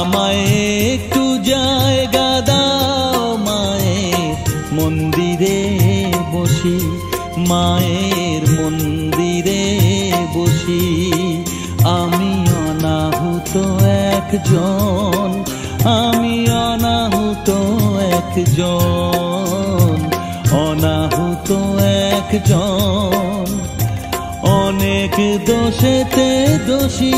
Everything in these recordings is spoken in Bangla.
আমায় একটু জায়গা দাও মায়ের মন্দিরে বসি, মায়ের মন্দিরে বসি। আমি অনাহুত একজন, আমি অনাহুত একজন, অনাহুত একজন। অনেক দোষেতে দোষী,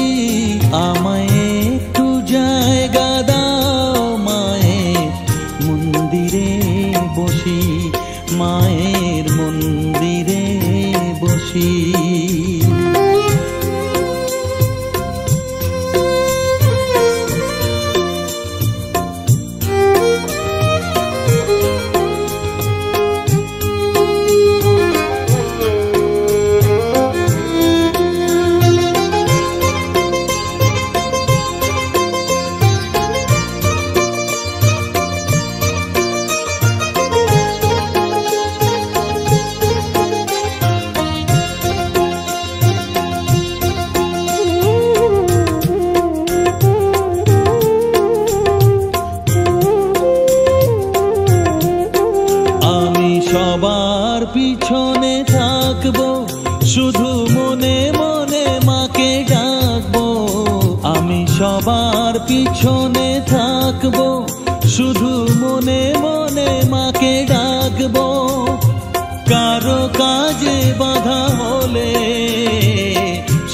আমায় একটু জায়গা দাও মায়ের মন্দিরে বসি, মায়ের মন্দিরে বসি। সবার পিছনে থাকবো, শুধু মনে মনে মাকে ডাকবো। আমি সবার পিছনে থাকবো, শুধু মনে মনে মাকে ডাকবো। কারো কাজে বাধা হলে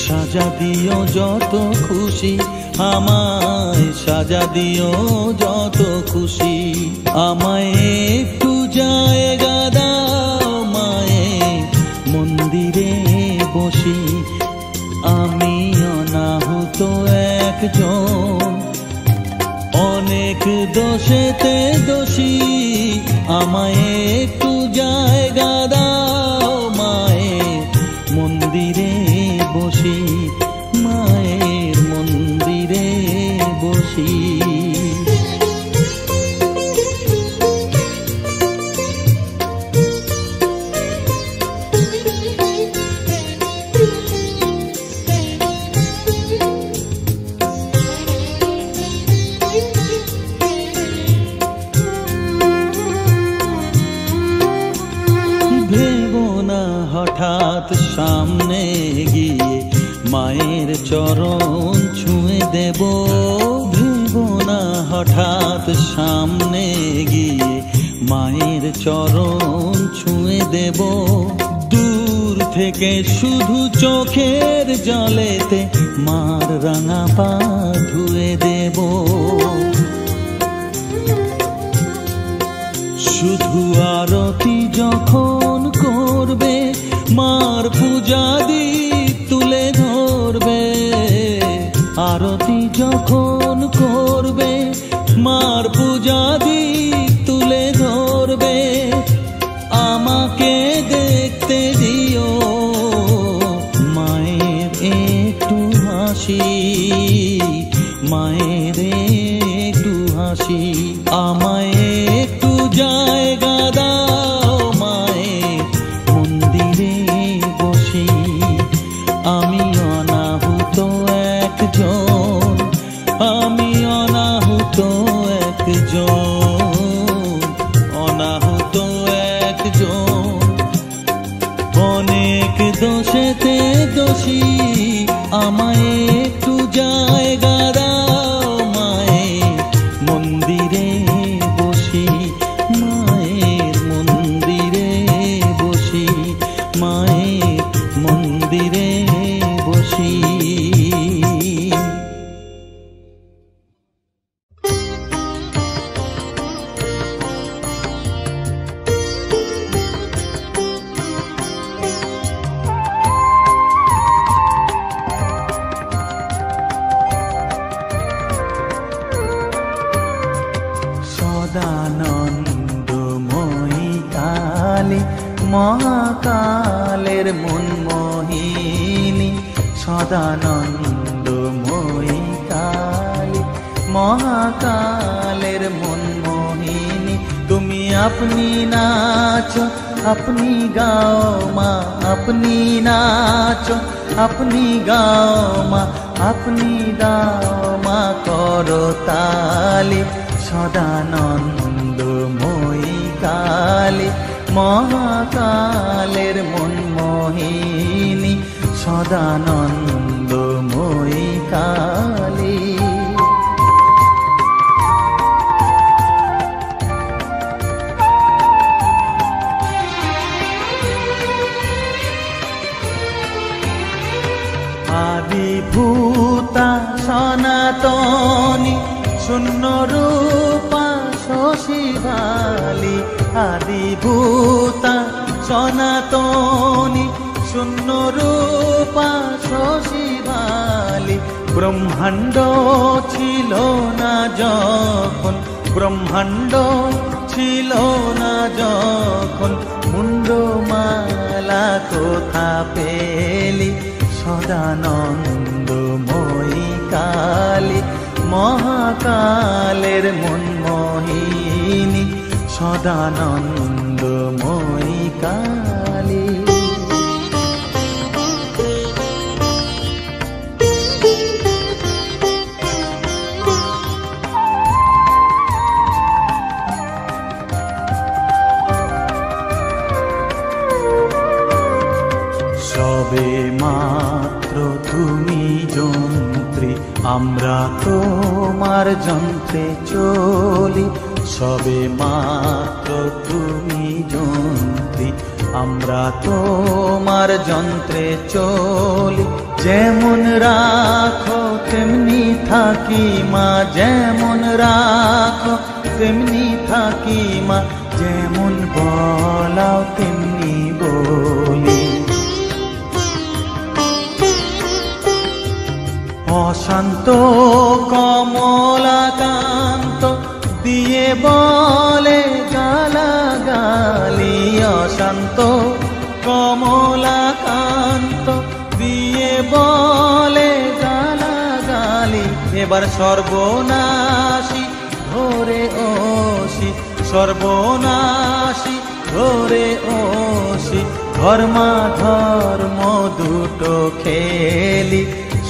সাজা দিও যত খুশি, আমায় সাজা দিও যত খুশি। আমায় একটু জায়গা দাও মায়ের মন্দিরে বসি, আমি অনাহুত একজন। অনেক দোষেতে দোষী, আমায় একটু জায়গা দাও মায়ের মন্দিরে বসি, মায়ের মন্দিরে বসি। হঠাৎ সামনে গিয়ে মায়ের চরণ ছুঁয়ে দেব, ভেবো না হঠাৎ সামনে গিয়ে মায়ের চরণ ছুঁয়ে দেব। দূর থেকে শুধু চোখের জলেতে মার রাঙা পা ধুয়ে দেব। শুধু আরতি যখন করবে, মার পূজা দীপ তুলে ধরবে। আরতি যখন করবে, মার পূজা দীপ তুলে ধরবে। আমাকে দেখতে দিও মায়ের একটু হাসি, মায়ের একটু হাসি। আমায় একটু জায়গা দাও মায়ের মন্দিরে বসি, আমি অনাহুত একজন, আমি অনাহুত একজন, অনাহুত একজন। অনেক দোষেতে দোষী, আমায় একটু জায়গা দাও মায়ের মন্দিরে বসি, মায়ের মন্দিরে বসি, মায়ের মন্দিরে বসি। সদানন্দময়ী কালী, মহাকালের মনমোহিনী। সদানন্দময়ী কালী, মহাকালের মনমোহিনী। তুমি আপনি নাচো, আপনি গাও মা, আপনি নাচো, আপনি গাও মা। আপনি দাও মা করতালি সদানন্দময়ী কালী মহাকালের মনমোহিনী সদানন্দময়ী কালী। আদিভূতা সনাতনী শূন্য রূপা শশীবালী আদিভূতা সনাতনী শূন্য রূপা শশীবালী ব্রহ্মাণ্ড ছিল না যখন ব্রহ্মাণ্ড ছিল না যখন মুন্ডমালা কোথা পেলি সদানন্দময়ী কালী মহাকালের মনমোহিনী সদানন্দময়ী কালী। সবে মাত্র তুমি যন্ত্রী আমরা তোমার যন্ত্রে চলি সবে মাত্র তুমি যন্ত্রী আমরা তোমার যন্ত্রে চলি যেমন রাখো তেমনি থাকি মা যেমন রাখো তেমনি থাকি মা যেমন বলাও তেমনি বলি অশান্ত কমলাকান্ত দিয়ে বলে গালাগালি অশান্ত কমলাকান্ত দিয়ে বলে গালাগালি এবার সর্বনাশী ধরে ওসি সর্বনাশী ধরে ওসি ধর্মাধর্ম দুটো খেলি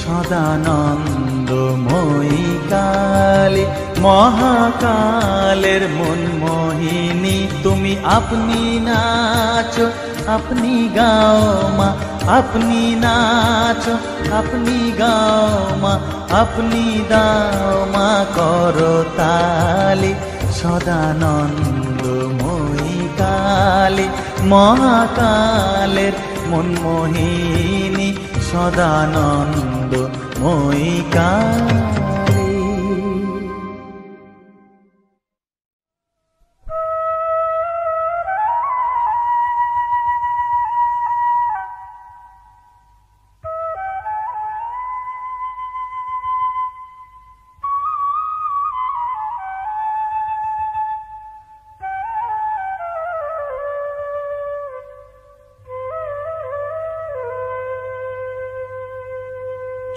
সদানন্দময়ী কালী মহাকালের মনমোহিনী তুমি আপনি নাচো আপনি গাও মা আপনি নাচো আপনি গাও মা আপনি দাও মা করতালি সদানন্দময়ী কালী মহাকালের মনমোহিনী সদানন্দময়ী কালী।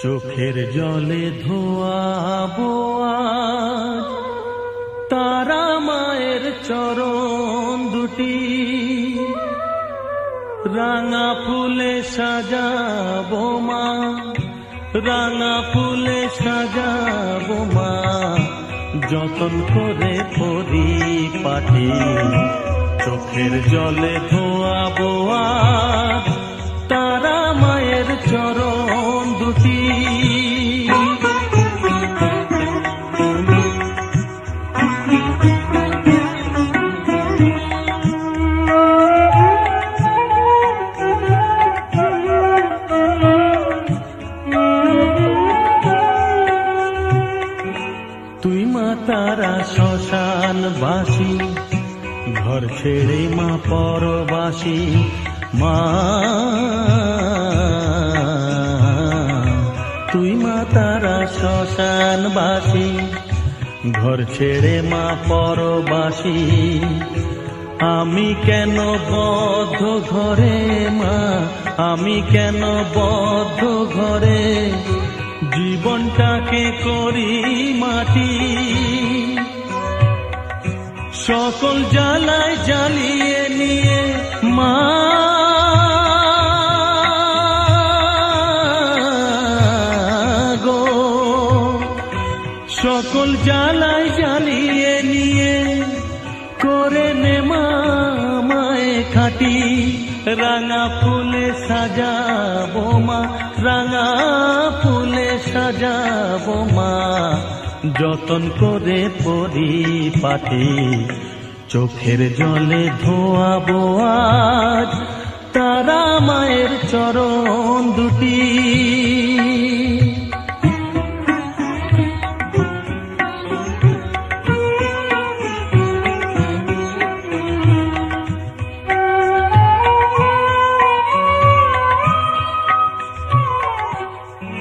চোখের জলে ধোয়াবো আজ তারা মায়ের চরণ দুটি রাঙা ফুলে সাজাবো মা রাঙা ফুলে সাজাবো মা যতন করে পরিপাটি চোখের জলে ধোয়াবো আজ তারা মায়ের চরণ দুটি তুই মা তারা শ্মশানবাসী ঘর ছেড়ে মা পরবাসী মা তুই মা তারা শ্মশানবাসী ঘর ছেড়ে মা পরবাসী আমি কেন বদ্ধ ঘরে মা আমি কেন বদ্ধ ঘরে জীবনটাকে করি মাটি সকল জ্বালায় জ্বালিয়ে নিয়ে মা গো সকল জ্বালায় জ্বালিয়ে নিয়ে করে নে মা মায়ে খাটি রাঙা ফুলে সাজাবো মা রাঙা ফুলে সাজাবো মা যতন করে পরিপাটি চোখের জলে ধোয়াবো আজ তারা মায়ের চরণ দুটি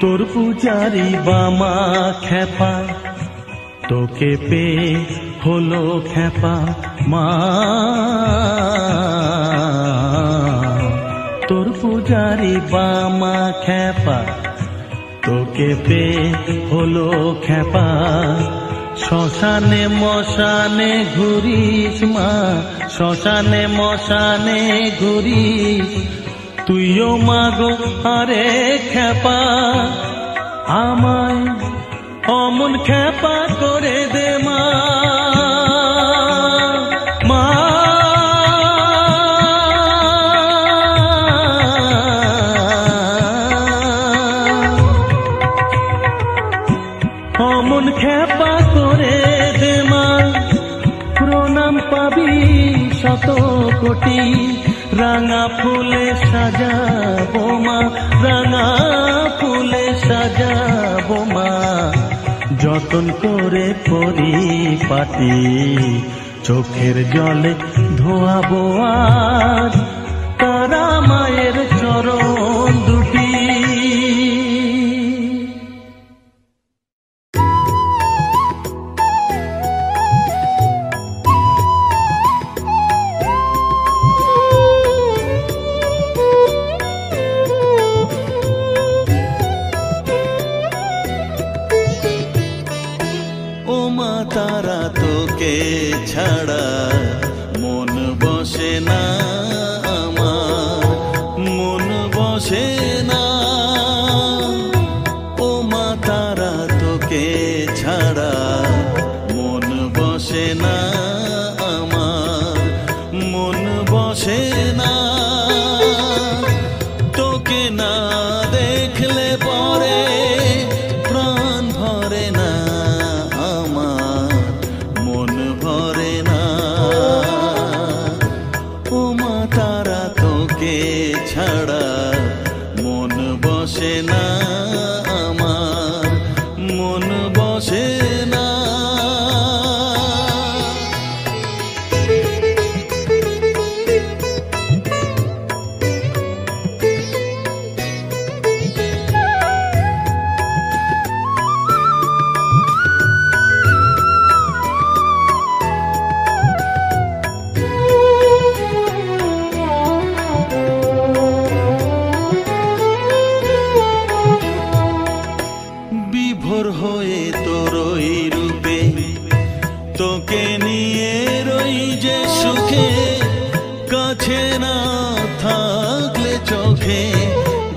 তোর পূজারি বামা খেপা তোকে পে হলো খেপা মা তোর পূজারি বামা খেপা তোকে পে হলো খেপা শ্মশানে মশানে ঘুরিস মা শ্মশানে মশানে ঘুরিস তুইও মাগো আরে খেপা আমায় অমন খেপা করে দে মা মা অমন খেপা করে দে মা প্রণাম পাবি শত কোটি রাঙা ফুলে সাজাবো মা রাঙা ফুলে সাজাবো মা যতন করে পরিপাটি চোখের জলে ধোয়াবো আজ তারা মায়ের চরণ দুটি তারা তোকে ছাড়া মন বসে না আমার মন বসে না ও মা তারা তোকে ছাড়া মন বসে না আমার মন বসে না তোকে না দেখলে পরে প্রাণ ভরে না ছাড়া মন বসে না আমার মন বসে না হয়ে তোরই রূপে তোকে নিয়ে রই যে সুখে কাছে না থাকলে চোখে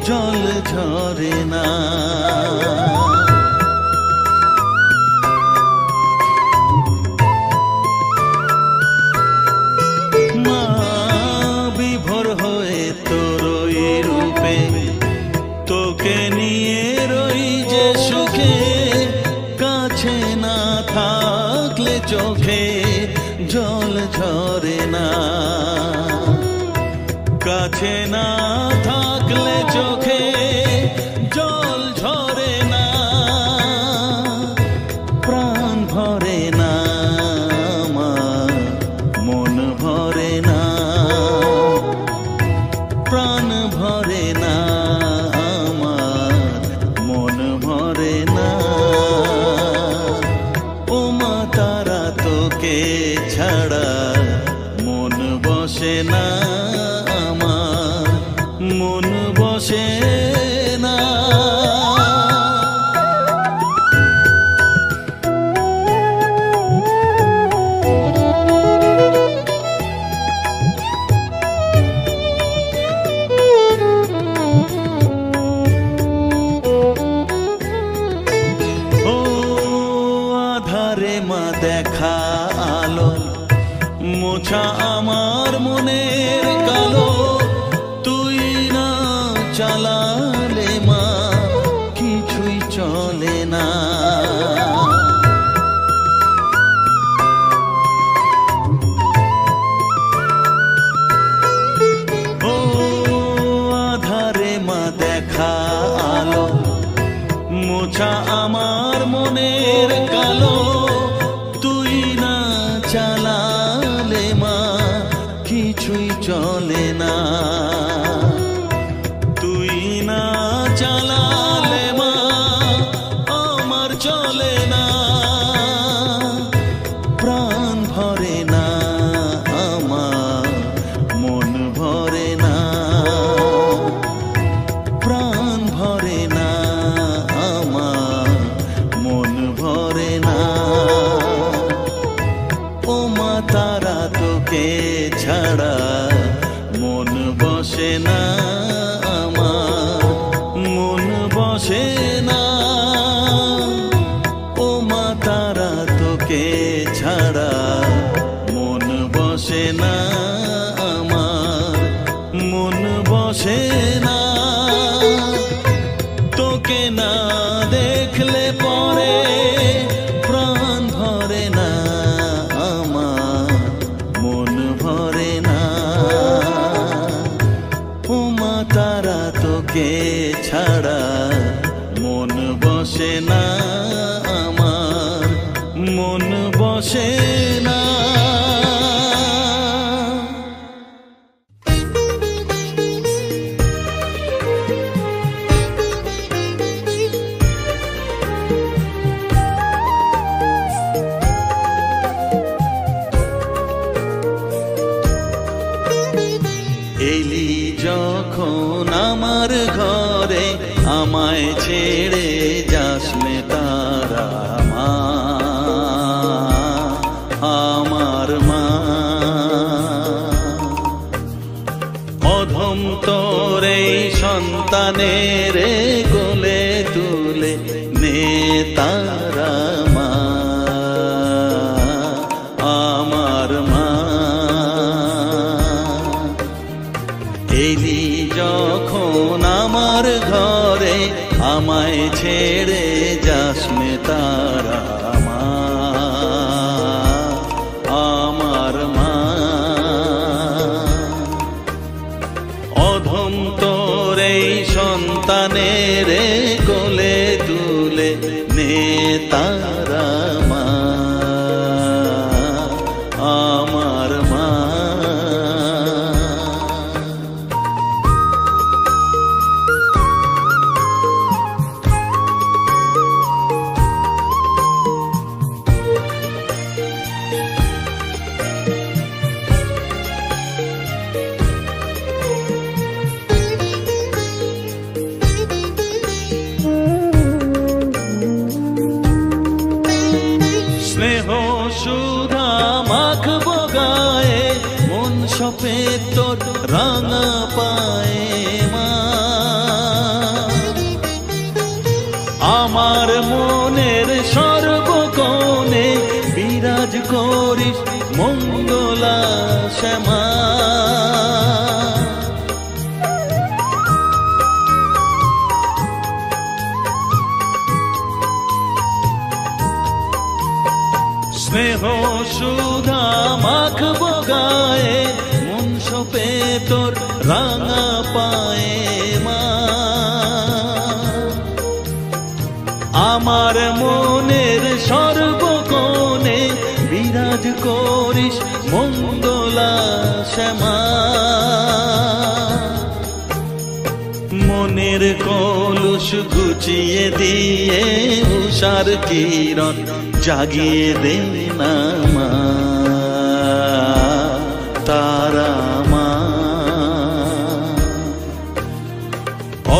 জল ঝরে না মা বিভোর হয়ে তোরই রূপে তোকে নিয়ে রই যে সুখে কাছে না থাকলে চোখে জল ঝরে না কাছে না থাকলে চোখে জল ঝরে না প্রাণ ভরে না আমার মন ভরে না প্রাণ ভরে না ছাড়া মন বসে না আমার মন বসে না দেখা আলো মোছা আমার মনের কালো তুই না চালালে মা কিছুই চলে না ও আধারে মা দেখা আলো মোছা আমার মনের কালো তুই না চালালে মা কিছুই চলে না তুই না চালালে মা আমার চলে না প্রাণ ভরে না আমার মন ভরে না প্রাণ ভরে না আমার মন ভরে না ও মা তারা তোকে ছাড়া মন বসে না আমার মন বসে না ও মা তারা তোকে ছাড়া মন বসে না আমার মন বসে না তোকে না দেখলে পরে প্রাণ ভরে না আমার মন ভরে না ও মা তারা তোকে ছাড়া মন বসে না আমার মন বসে না এলি যখন আমার ঘরে আমায় ছেড়ে যাস নে তারা মা আমার মা অধম তোর এই সন্তানের কোলে তুলে নে তারা মা আমার মা এলি যখন আমার ঘরে আমায় ছেড়ে যাস নে তারা মা আমার মা অধম তোর এই সন্তানের কোলে তুলে নে তারা মা আমার মা স্নেহ সুধা মাখবো গায়ে মন সপে তোর রাঙা পায়ে মা আমার মনের সর্বকোণে বিরাজ করিস মঙ্গলা শ্যামা স্নেহ সুধা মাখবো গায়ে মন সপে তোর রাঙা পায়ে মা আমার মনের সর্বকোণে বিরাজ করিস মঙ্গলা শ্যামা মনের কলুষ ঘুচিয়ে দিয়ে উষার কিরণ জাগিয়ে দে না মা তারা মা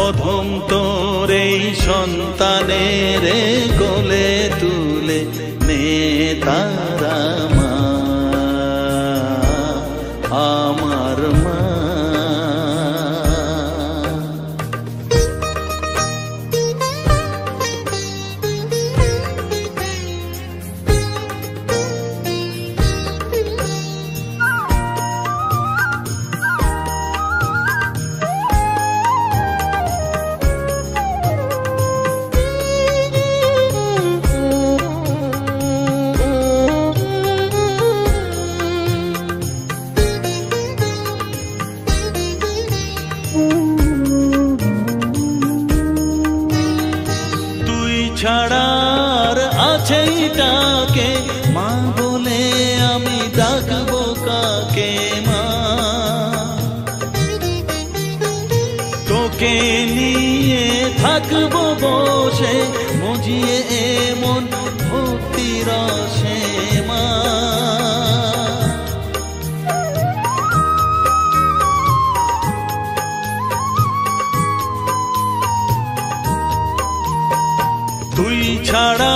অধম তোর এই সন্তানের কোলে তুলে নে তারা মা আমার মা ছাড়ার আছেই ডাকে মা বলে আমি ডাকবো কাকে মা তোকে নিয়ে থাকবো বসে মজিয়ে এমন ভক্তি রসে মা তুই ছাড়া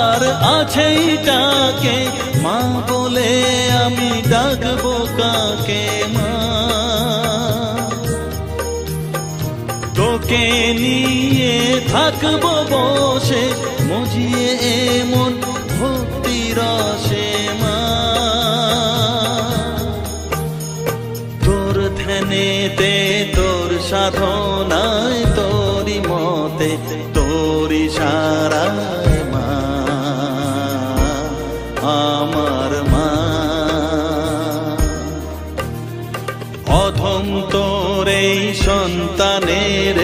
আর আছেই ডাকে মা বলে আমি ডাকবো কাকে মা তোকে নিয়ে থাকবো বসে মজিয়ে এমন ভক্তি রসে মা তোর ধ্যানেতে তোর সাধনায় তোরি মতে তোরি সারায় মা আমার মা অধম তোর এই সন্তানের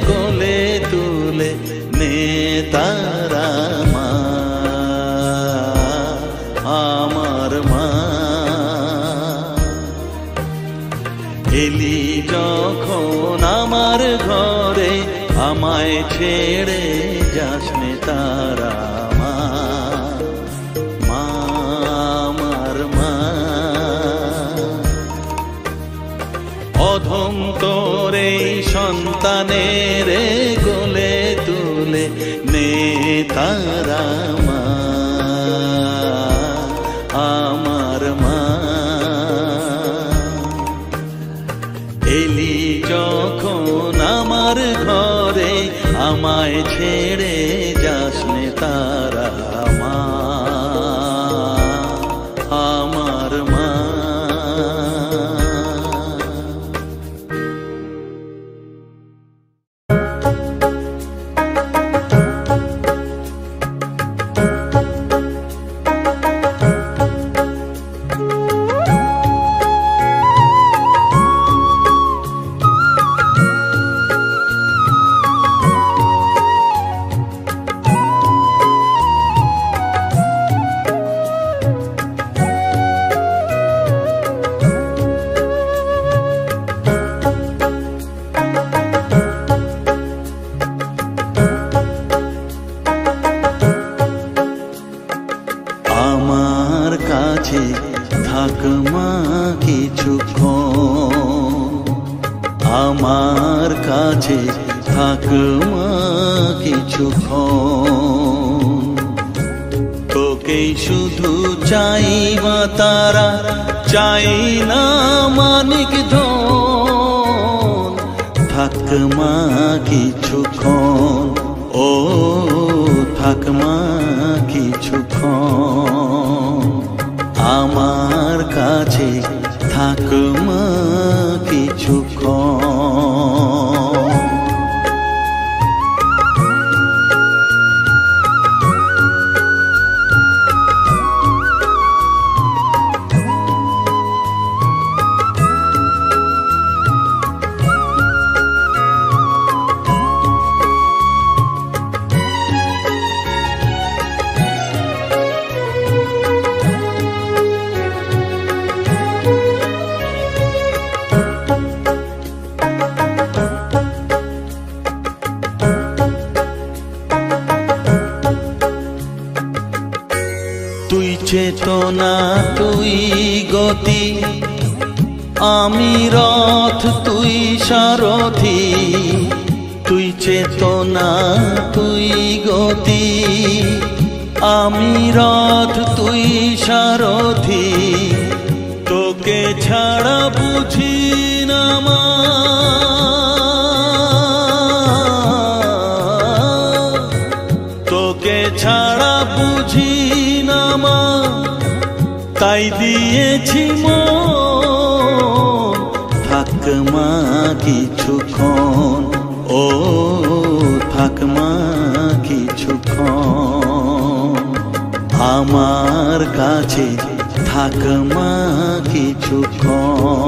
কোলে তুলে নে তারা মা আমার মা এলি যখন আমার ঘরে আমায় ছেড়ে যাস নে তারা মা আমার মা অধম তোর এই সন্তানের কোলে তুলে নে তারা মা আমার মা এলি যখন আমার ঘরে আমায় ছেড়ে যাস নে তারা মা আমার মা থাক মা কিছুক্ষণ আমার কাছে থাক মা কিছুক্ষণ তোকেই শুধু চাই মা তারা চাই না মানিক ধন থাক মা কিছুক্ষণ ও থাক মা কিছুক্ষণ আমার কাছে থাক মা কিছুক্ষণ তুই চেতনা তুই গতি আমি রথ তুই সারথি তুই চেতনা তুই গতি আমি রথ তুই সারথি তোকে ছাড়া বুঝি না মা তোকে ছাড়া বুঝি না মা তাই দিয়েছি মন থাক মা কিছুক্ষণ ও থাক মা কিছুক্ষণ আমার কাছে থাক মা কিছুক্ষণ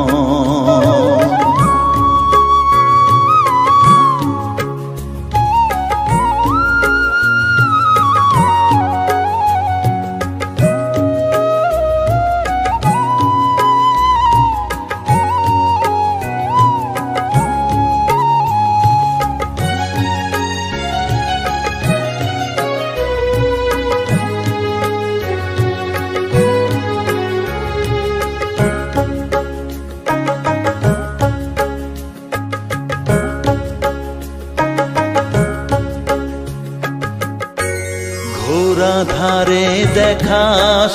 ঘোরা ধারে দেখা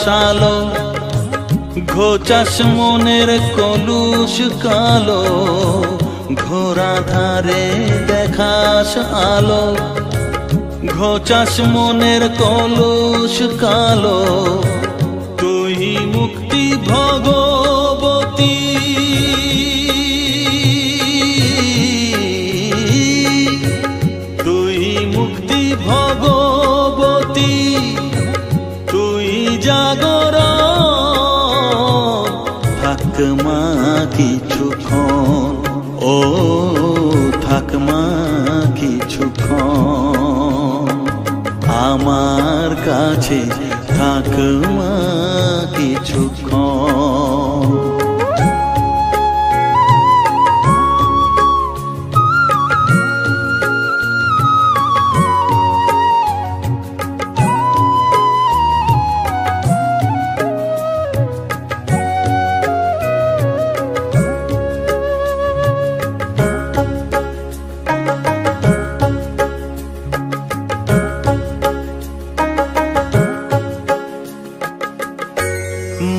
সালো, ঘোচাস মনের কলুষ কালো। ঘোরা ধারে দেখাস আলো, ঘোচাস মনের কলুষ কালো। তুই মুক্তি ভগবতী, তুই মুক্তি ভগবতী, তুই জাগরণ। থাক মা কিছুক্ষণ, ও থাক মা কিছুক্ষণ আমার কাছে, থাক মা কিছুক্ষণ।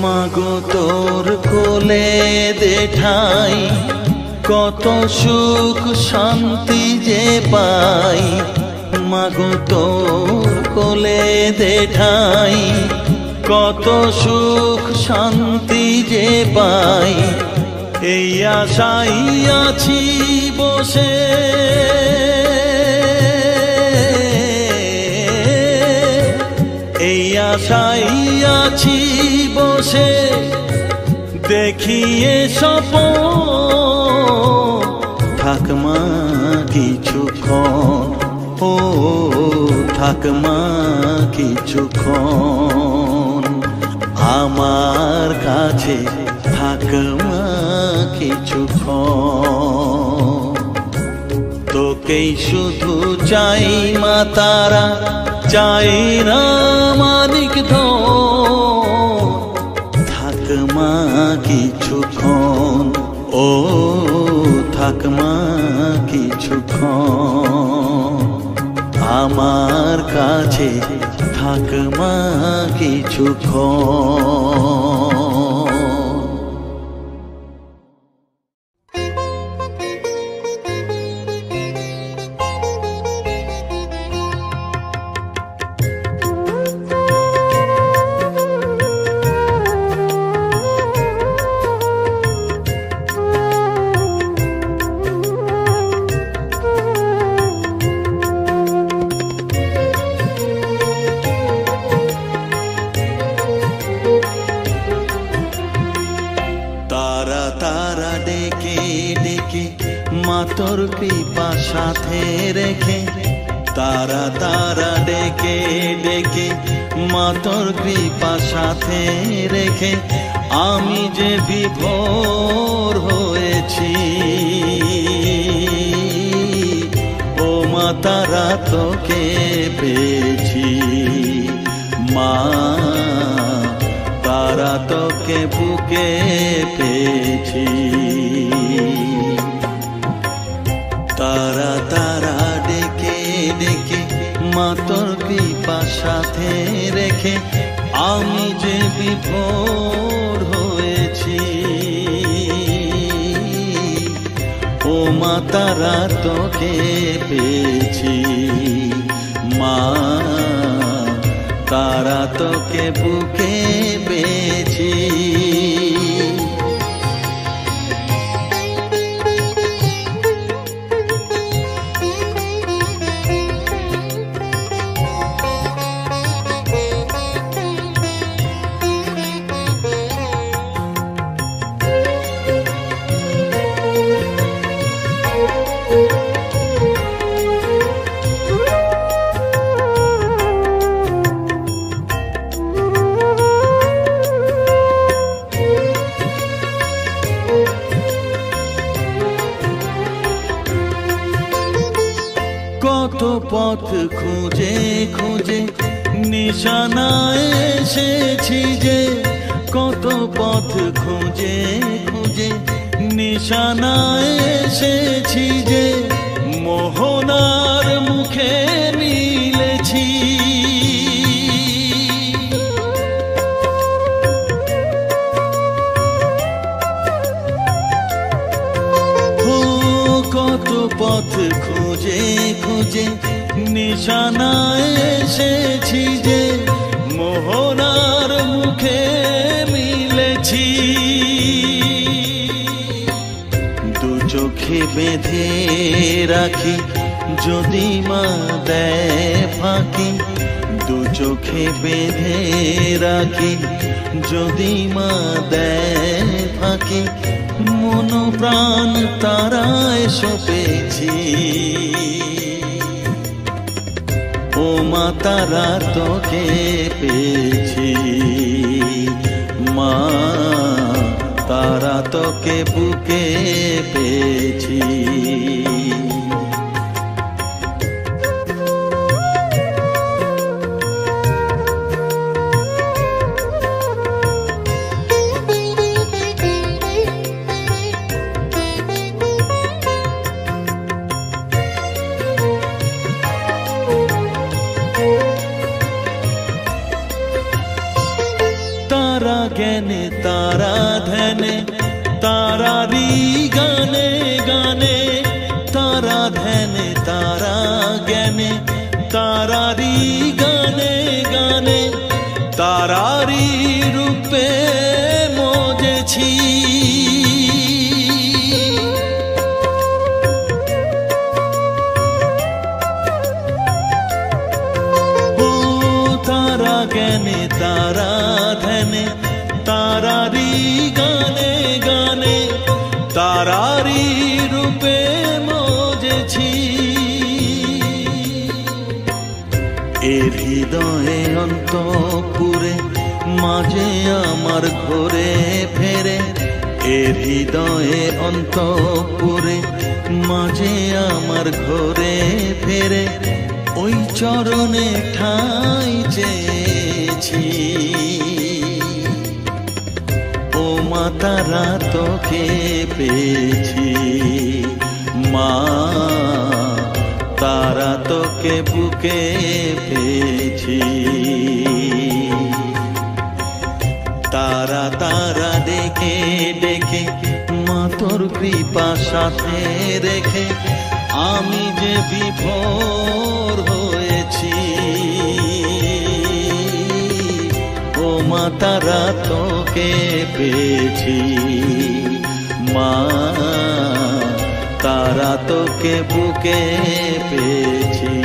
মাগো তোর কোলে দেঠাই, কত সুখ শান্তি যে পাই। মাগো তোর কোলে দেঠাই, কত সুখ শান্তি যে পাই। এই আশাই আছি বসে, এই আশাই আছি বসে, দেখিয়ে স্বপন। থাক মা কিছুক্ষণ, ও থাক মা কিছুক্ষণ আমার কাছে, থাক মা কিছুক্ষণ। তোকেই শুধু চাই মা তারা, চাই না মানিক ধন। থাক মা কিছুক্ষণ, ও থাক মা কিছুক্ষণ আমার কাছে, থাক মা কিছুক্ষণ। তোর কৃপা সাথে রেখে, তারা তারা ডেকে ডেকে মা তোর কৃপা সাথে রেখে, আমি যে বিভোর হয়েছি। ও মা তারা তোকে পেয়েছি, মা তারা তোকে বুকে পেয়েছি। তারা তারা ডেকে ডেকে মা তোর কৃপা সাথে রেখে, আমি যে বিভোর হয়েছি। ও মা তারা তোকে পেয়েছি, মা তারা তোকে বুকে পেয়েছি। কত পথ খুঁজে খুঁজে নিশানায় এসেছি যে, কত পথ খুঁজে খুঁজে নিশানায় এসেছি যে, মোহনার মুখে মিলেছি। খুঁজে নিশানায় এসেছি যে মোহনার মুখে মিলেছি। দু চোখে বেঁধে রাখি যদি মা দেয় ফাঁকি, দু চোখে বেঁধে রাখি যদি মা দেয় ফাঁকি, মন প্রাণ তারায় সপেছি। ও মা তারা তোকে পেয়েছি, মা তারা তোকে বুকে পেয়েছি। तारा ज्ञाने तारा ध्याने तारारी गाने गाने, तारा ध्याने तारा ज्ञाने तारारी गाने गाने, तारारी रूपे मोजेছি। तारा ज्ञाने तारा ध्याने तारारी गाने गाने, तारारी रूपे मोजेছি। এর হৃদয়ে অন্তপুরে মাঝে আমার ঘরে ফেরে, এর হৃদয়ে অন্তপুরে মাঝে আমার ঘরে ফেরে, ওই চরণে ঠাঁই চেয়েছি। ও মা তারা তোকে পেয়েছি, মা তারা তোকে বুকে পেয়েছি। তারা তারা ডেকে ডেকে মা তোর কৃপা সাথে রেখে আমি যে বিভোর হয়েছি। ও মা তারা তোকে পেয়েছি, মা তারা তোকে বুকে পেয়েছি।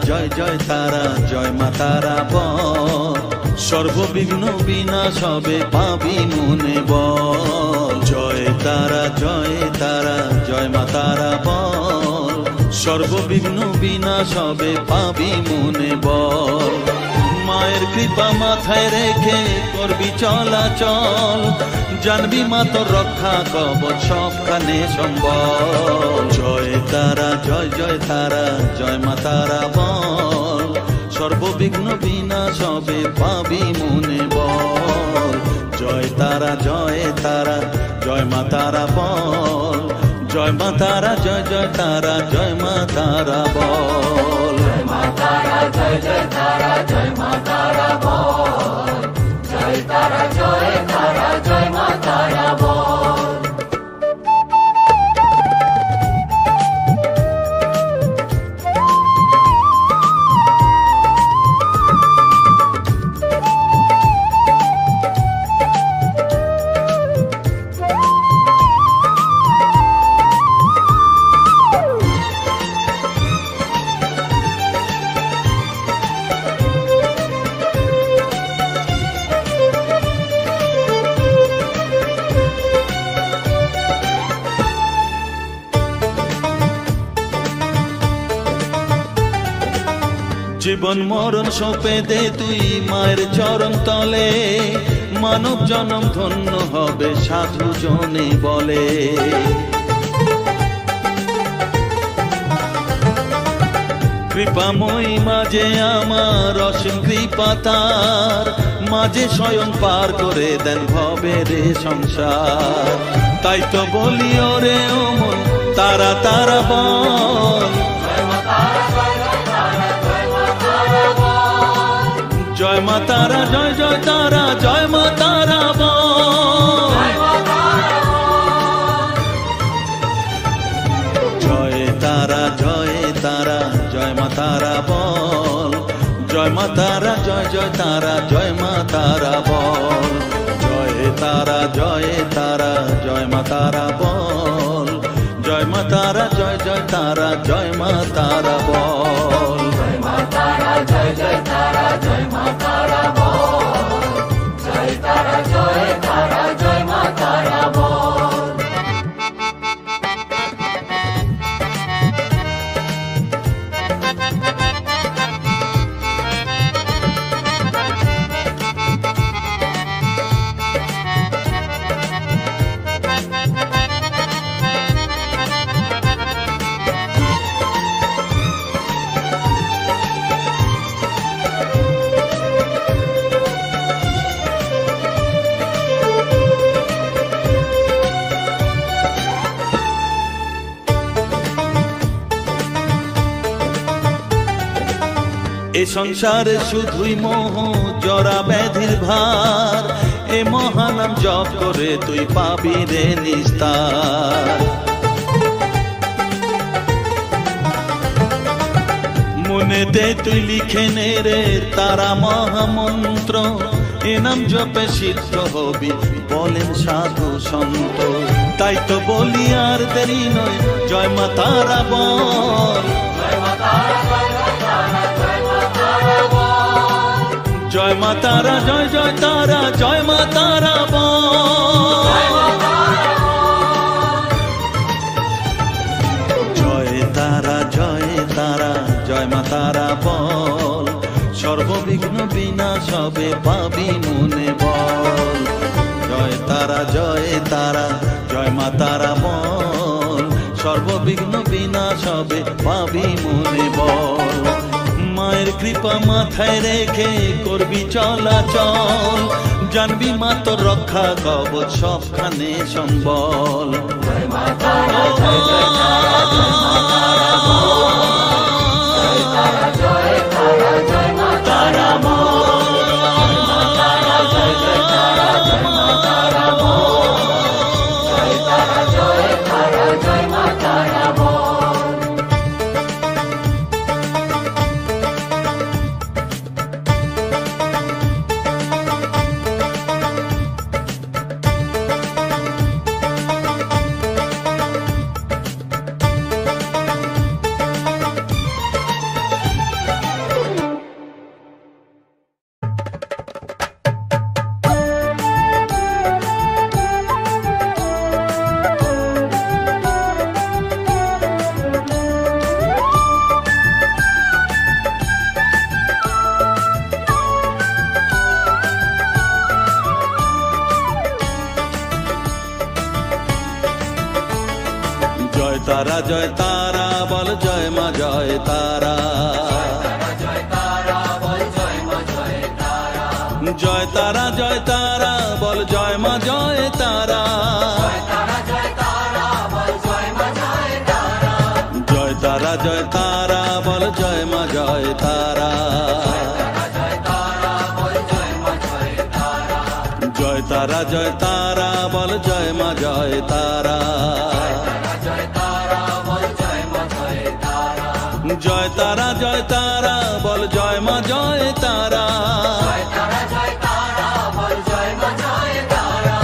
জয় জয় তারা জয় মা তারা বল, সর্ববিঘ্ন বিনাশ হবে পাবি মনে বল। জয় তারা জয় মা তারা বল, সর্ববিঘ্ন বিনাশ হবে পাবি মনে বল। মায়ের কৃপা মাথায় রেখে করবি চলাচল, জানবি মা তোর রক্ষা কবচ সবখানে সম্বল। জয় তারা জয় মা তারা বল, সর্ববিঘ্ন বিনাশ হবে পাবি মনে বল। জয় তারা জয় মা তারা বল, জয় মা তারা জয় তারা জয় মা তারা বল। জয় মা তারা জয় মা তারা বল, জয় তারা জয় মা তারা বল। জীবন মরণ সঁপে দে তুই মায়ের চরণ তলে, মানব জনম ধন্য হবে সাধু জনে বলে। কৃপাময়ী মাঝে আমার অসীম কৃপা তার, মাঝে স্বয়ং পার করে দেন ভবের সংসার। তাই তো বলি ওরে ও মন তারা তারা বল, জয় মা তারা জয় জয় তারা জয় মা তারা বল, জয় তারা জয় তারা জয় মা তারা বল, জয় মা তারা জয় জয় তারা জয় মা তারা বল, জয় তারা জয় তারা জয় মা তারা বল, জয় মা তারা জয় জয় তারা জয় মা তারা বল, জয় মা তারা জয় জয় তারা জয় মা তারা বল, জয় তারা জয় তারা জয় মা তারা বল। এ সংসারে শুধুই মোহ জরা ব্যাধির ভার, এ মহানাম জপ করে তুই পাবি রে নিস্তার। মনেতে তুই লিখে নে রে তারা মহামন্ত্র, এ নাম জপে সিদ্ধ হবি বলেন সাধু সন্ত। তাই তো বলি আর দেরি নয় জয় মা তারা বল, জয় মা তারা জয় জয় তারা জয় মা তারা বল, জয় তারা জয় তারা জয় মা তারা বল, সর্ববিঘ্ন বিনাশ হবে পাবি মনে বল, জয় তারা জয় তারা জয় মা তারা বল, সর্ববিঘ্ন বিনাশ হবে পাবি মনে বল। মায়ের কৃপা মাথায় রেখে করবি চলাচল, জানবি মা তোর রক্ষা কবচ সবখানে সম্বল, জয় মা তারা জয় জয় তারা জয় মা তারা বল, জয় তারা জয় তারা জয় মা তারা বল, জয় মা তারা জয় জয় তারা জয় মা তারা বল, জয় তারা জয় তারা জয় মা তারা বল। তারা জয় তারা বল জয় মা জয় তারা, জয় তারা বল জয় মা জয় তারা, জয় তারা জয় তারা বল জয় মা জয় তারা, জয় তারা বল জয় মা জয় তারা, জয় তারা জয় তারা বল জয় মা জয় তারা, জয় তারা বল জয় মা জয় তারা, জয় তারা জয় তারা বল জয় মা জয় তারা, জয় তারা বল জয় মা জয় তারা, জয় তারা জয় তারা বল জয় মা জয় তারা, জয় তারা জয় তারা বল জয় মা জয় তারা,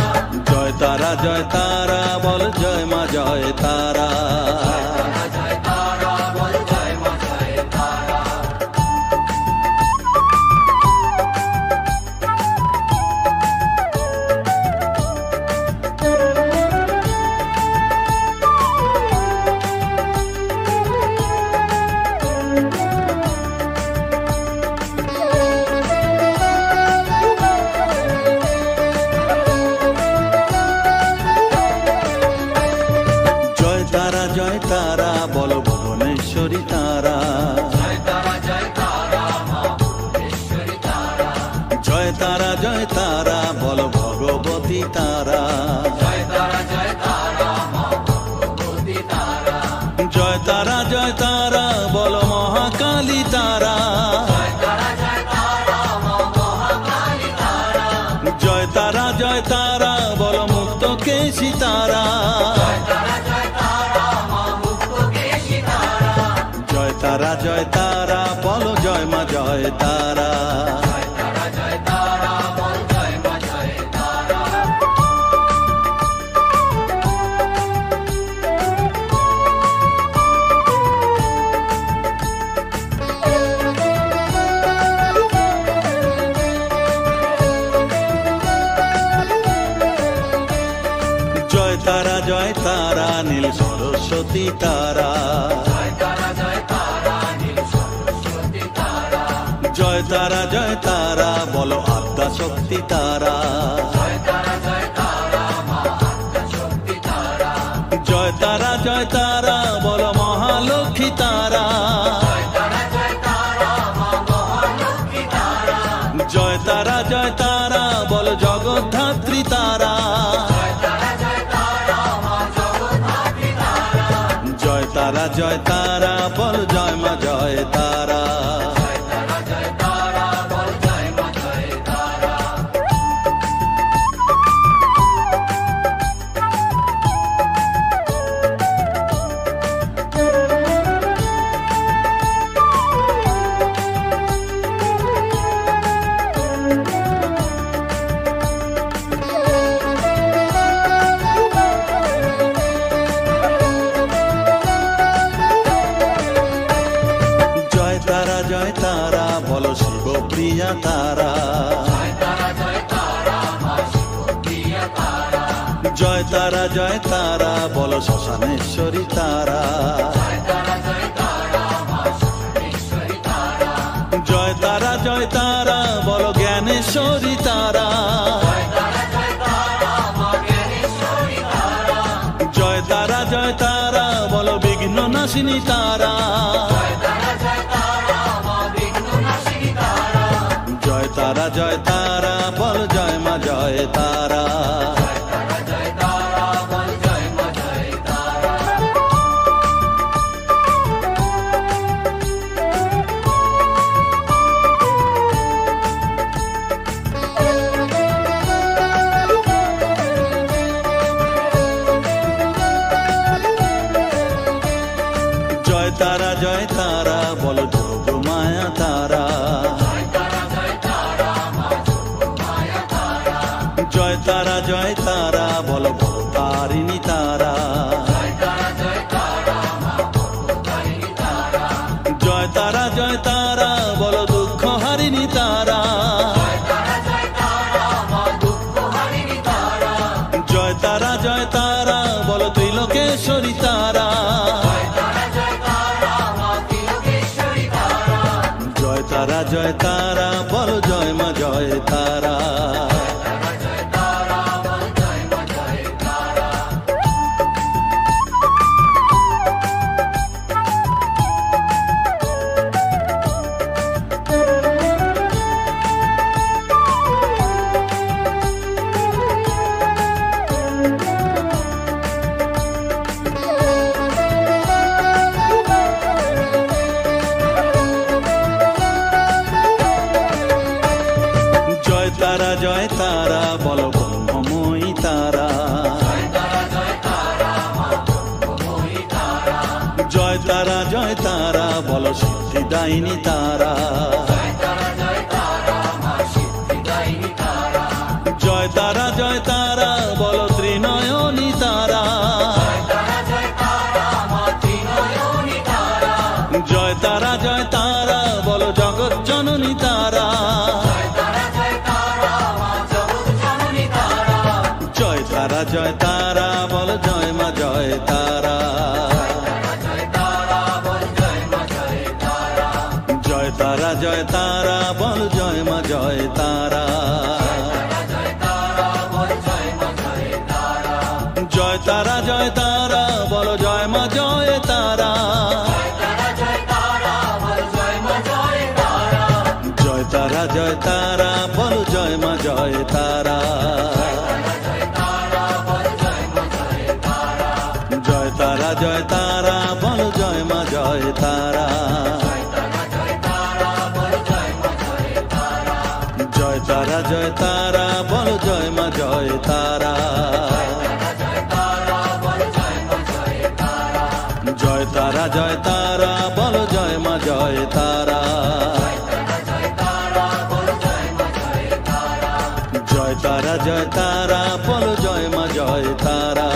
জয় তারা জয় তারা বল জয় মা জয় তারা। জয় তারা বলো ভুবনেশ্বরী তারা। জয় তারা জয় তারা মা ভুবনেশ্বরী তারা। জয় তারা বলো ভগবতী তারা। জয় তারা মা ভগবতী তারা। জয় তারা বলো মহাকালী তারা। জয় তারা মা মহাকালী তারা। জয় তারা বলো মুক্ত কেশী তারা। জয় তারা মা মুক্ত কেশী তারা। জয় তারা বলো জয় মা জয় তারা। জয় তারা বল জয় মা জয় তারা। জয় তারা নীল সরস্বতী তারা। জয় তারা নীল সরস্বতী তারা। জয় তারা বলো আদ্যা শক্তি তারা। জয় তারা মা আদ্যা শক্তি তারা। জয় তারা বলো মহালক্ষ্মী তারা। জয় তারা মা মহালক্ষ্মী তারা। জয় তারা বলো জগদ্ধাত্রী তারা। জয় তারা মা জগদ্ধাত্রী তারা। জয় তারা বল জয় মা জয় তারা। জয় তারা বল জয় মা জয় তারা। জয় তারা বলো শিবপ্রিয়া তারা। জয় তারা মা শিবপ্রিয়া তারা। জয় তারা বলো শ্মশানেশ্বরী তারা। জয় তারা মা শ্মশানেশ্বরী তারা। জয় তারা বলো জ্ঞানেশ্বরী তারা। জয় তারা মা জ্ঞানেশ্বরী তারা। জয় তারা বলো বিঘ্ন নাশিনী তারা। জয় তারা মা বিঘ্ন নাশিনী তারা। জয় তারা বল জয় মা জয় তারা। জয় তারা বল জয় মা জয় তারা। জয় তারা বলো যোগ মায়া তারা। জয় তারা মা যোগ মায়া তারা। জয় তারা বলো ভবতারিণী তারা। জয় তারা মা ভবতারিণী তারা। জয় তারা বলো দুঃখ হারিণী তারা। জয় তারা মা দুঃখ হারিণী তারা। জয় তারা বলো ত্রিলোকেশ্বরী তারা। জয় তারা মা ত্রিলোকেশ্বরী তারা। জয় তারা বলো জয় মা জয় তারা। জয় তারা বল জয় মা জয় তারা। জয় তারা বলো ব্রহ্মময়ী তারা। জয় তারা মা ব্রহ্মময়ী তারা। জয় তারা বলো সিদ্ধিদায়িনী তারা। জয় তারা মা সিদ্ধিদায়িনী তারা। জয় তারা বলো ত্রিনয়নী তারা। জয় তারা মা ত্রিনয়নী তারা। জয় তারা বলো জগৎ জননী তারা। জয় তারা মা জগৎ জননী তারা। জয় তারা বলো জয় মা জয় তারা। জয় তারা বল জয় মা জয় তারা। জয় তারা বলো জয় মা জয় তারা। জয় তারা বল জয় মা জয় তারা। জয় তারা বলো জয় মা জয় তারা, জয় তারা জয় তারা বল জয় মা জয় তারা, জয় তারা জয় তারা বল জয় মা জয় তারা, জয় তারা জয় তারা বল জয় মা জয় তারা, জয় তারা জয় তারা বল জয় মা জয় তারা, জয় তারা জয় তারা বল জয় মা জয় তারা।